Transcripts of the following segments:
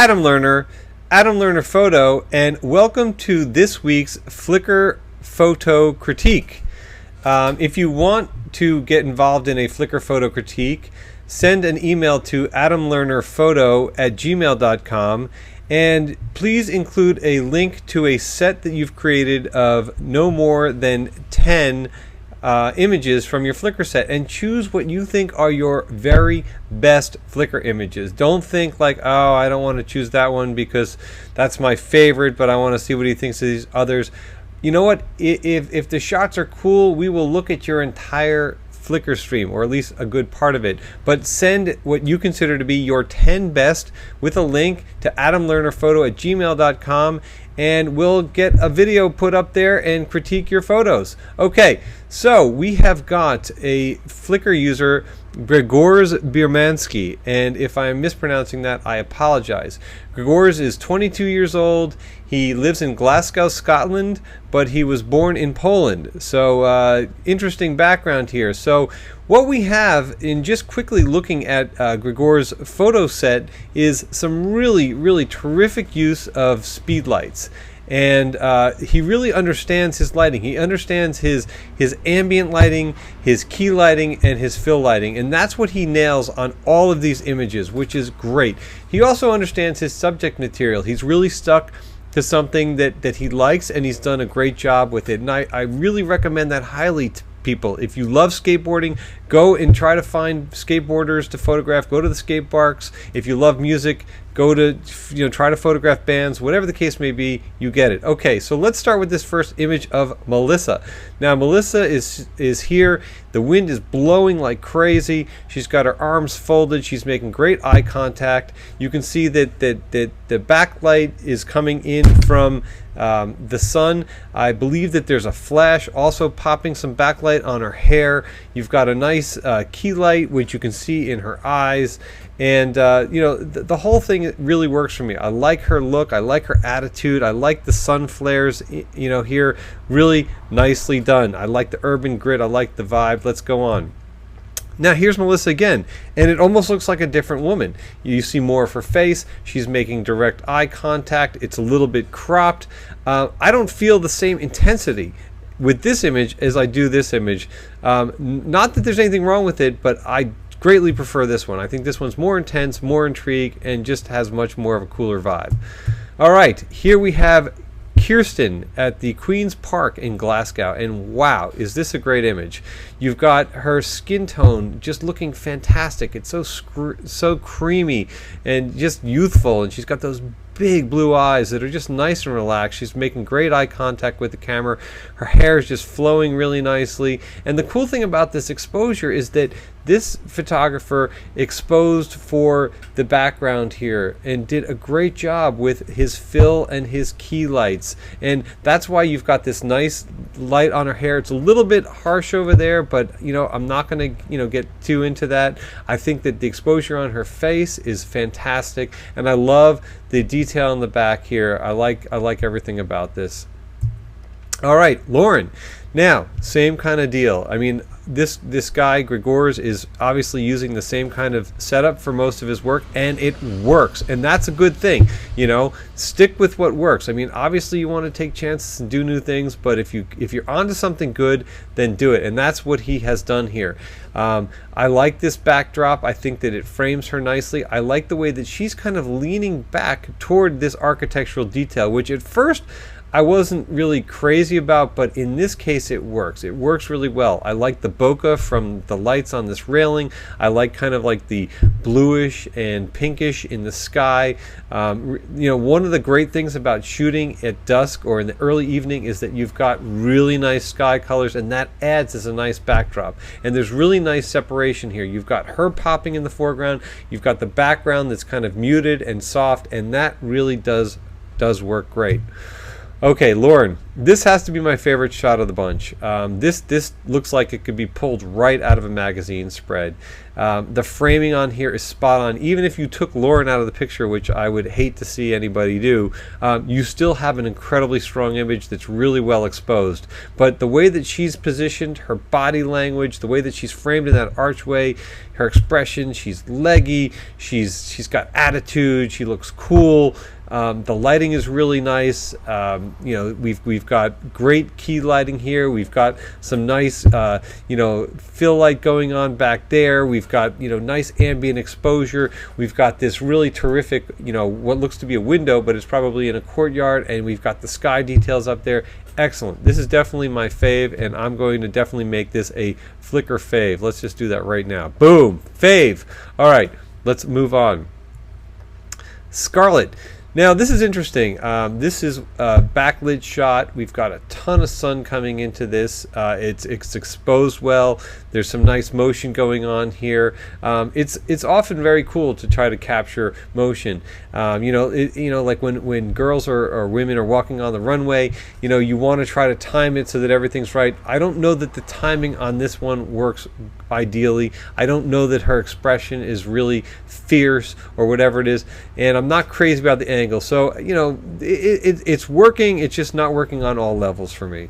Adam Lerner, Adam Lerner Photo, and welcome to this week's Flickr Photo Critique. If you want to get involved in a Flickr Photo Critique, send an email to adamlernerphoto@gmail.com, and please include a link to a set that you've created of no more than 10 images from your Flickr set, and choose what you think are your very best Flickr images. Don't think like, oh, I don't want to choose that one because that's my favorite, but I want to see what he thinks of these others. You know what? If the shots are cool, we will look at your entire Flickr stream, or at least a good part of it. But send what you consider to be your 10 best with a link to adamlernerphoto@gmail.com, and we'll get a video put up there and critique your photos. Okay, so we have got a Flickr user, Gregors Birmansky, and if I am mispronouncing that, I apologize. Gregors is 22 years old. He lives in Glasgow, Scotland, but he was born in Poland. So interesting background here. So what we have in just quickly looking at Gregor's photo set is some really terrific use of speed lights. And he really understands his lighting. He understands his ambient lighting, his key lighting, and his fill lighting. And that's what he nails on all of these images, which is great. He also understands his subject material. He's really stuck to something that he likes, and he's done a great job with it. And I really recommend that highly to people. If you love skateboarding, go and try to find skateboarders to photograph. Go to the skate parks. If you love music, go to, try to photograph bands. Whatever the case may be, you get it. Okay, so let's start with this first image of Melissa. Now Melissa is here. The wind is blowing like crazy. She's got her arms folded. She's making great eye contact. You can see that the backlight is coming in from the sun. I believe that there's a flash also popping some backlight on her hair. You've got a nice key light, which you can see in her eyes. And the whole thing really works for me. I like her look. I like her attitude. I like the sun flares, here. Really nicely done. I like the urban grit. I like the vibe. Let's go on. Now here's Melissa again, and it almost looks like a different woman. You see more of her face. She's making direct eye contact. It's a little bit cropped. I don't feel the same intensity with this image as I do this image. Not that there's anything wrong with it, but I greatly prefer this one. I think this one's more intense, more intrigue, and just has much more of a cooler vibe. All right, here we have Kirsten at the Queen's Park in Glasgow, and wow, is this a great image. You've got her skin tone just looking fantastic. It's so creamy and just youthful, and she's got those big blue eyes that are just nice and relaxed. She's making great eye contact with the camera. Her hair is just flowing really nicely. And the cool thing about this exposure is that this photographer exposed for the background here and did a great job with his fill and his key lights. And that's why you've got this nice light on her hair. It's a little bit harsh over there, but I'm not going to get too into that. I think that the exposure on her face is fantastic, and I love the detail in the back here. I like everything about this. All right, Lauren. Now, same kind of deal. I mean, this guy, Gregors, is obviously using the same kind of setup for most of his work, and it works. And that's a good thing. Stick with what works. I mean, obviously you want to take chances and do new things, but if you're onto something good, then do it. And that's what he has done here. I like this backdrop. I think that it frames her nicely. I like the way that she's kind of leaning back toward this architectural detail, which at first I wasn't really crazy about, but in this case it works. It works really well. I like the bokeh from the lights on this railing. I like kind of like the bluish and pinkish in the sky. One of the great things about shooting at dusk or in the early evening is that you've got really nice sky colors, and that adds as a nice backdrop. And there's really nice separation here. You've got her popping in the foreground. You've got the background that's kind of muted and soft, and that really does work great. Okay, Lauren, this has to be my favorite shot of the bunch. This looks like it could be pulled right out of a magazine spread. The framing on here is spot on. Even if you took Lauren out of the picture, which I would hate to see anybody do, you still have an incredibly strong image that's really well exposed. But the way that she's positioned, her body language, the way that she's framed in that archway, her expression, she's leggy, she's got attitude, she looks cool. The lighting is really nice. We've got great key lighting here. We've got some nice fill light going on back there. We've got nice ambient exposure. We've got this really terrific what looks to be a window, but it's probably in a courtyard, and we've got the sky details up there. Excellent. This is definitely my fave, and I'm going to definitely make this a Flickr fave. Let's just do that right now. Boom, fave. All right, let's move on. Scarlet. Now this is interesting. This is a backlit shot. We've got a ton of sun coming into this. It's exposed well. There's some nice motion going on here. It's often very cool to try to capture motion. Like when girls or women are walking on the runway, you want to try to time it so that everything's right. I don't know that the timing on this one works ideally. I don't know that her expression is really fierce or whatever it is, and I'm not crazy about the angle. So it's working. It's just not working on all levels for me.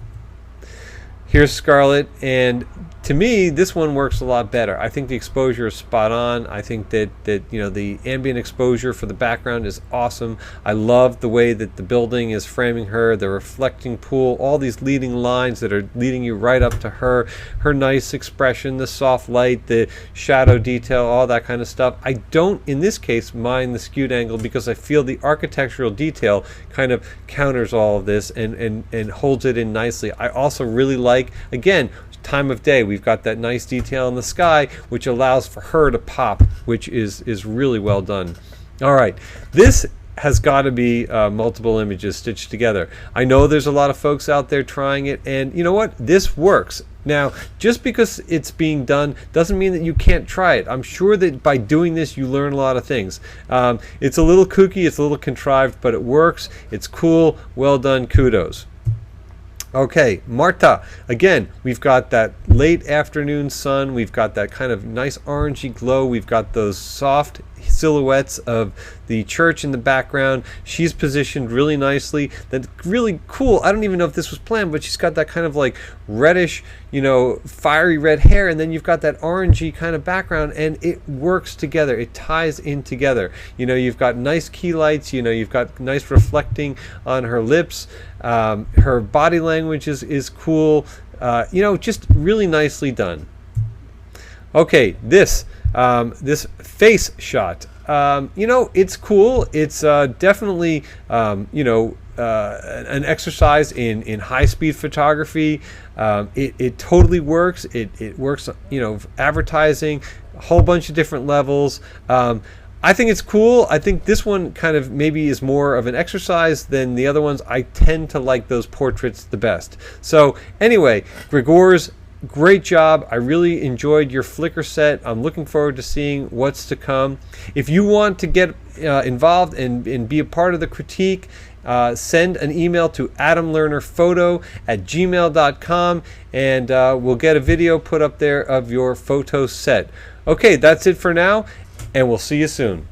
Here's Scarlet, and to me, this one works a lot better. I think the exposure is spot on. I think that the ambient exposure for the background is awesome. I love the way that the building is framing her, the reflecting pool, all these leading lines that are leading you right up to her, her nice expression, the soft light, the shadow detail, all that kind of stuff. I don't, in this case, mind the skewed angle because I feel the architectural detail kind of counters all of this and holds it in nicely. I also really like, again, time of day. We've got that nice detail in the sky, which allows for her to pop, which is really well done. All right, this has got to be multiple images stitched together. I know there's a lot of folks out there trying it, and you know what? This works. Now, just because it's being done doesn't mean that you can't try it. I'm sure that by doing this, you learn a lot of things. It's a little kooky, it's a little contrived, but it works. It's cool. Well done. Kudos. Okay, Marta. Again, we've got that late afternoon sun. We've got that kind of nice orangey glow. We've got those soft silhouettes of the church in the background. She's positioned really nicely. That's really cool. I don't even know if this was planned, but she's got that kind of like reddish, fiery red hair, and then you've got that orangey kind of background, and it works together. It ties in together. You've got nice key lights. You've got nice reflecting on her lips. Her body language is cool. Just really nicely done. Okay, this face shot. It's cool. It's definitely an exercise in high-speed photography. It totally works. It works. Advertising, a whole bunch of different levels. I think it's cool. I think this one kind of maybe is more of an exercise than the other ones. I tend to like those portraits the best. So anyway, Gregor's, great job. I really enjoyed your Flickr set. I'm looking forward to seeing what's to come. If you want to get involved and be a part of the critique, send an email to adamlernerphoto@gmail.com, and we'll get a video put up there of your photo set. Okay, that's it for now, and we'll see you soon.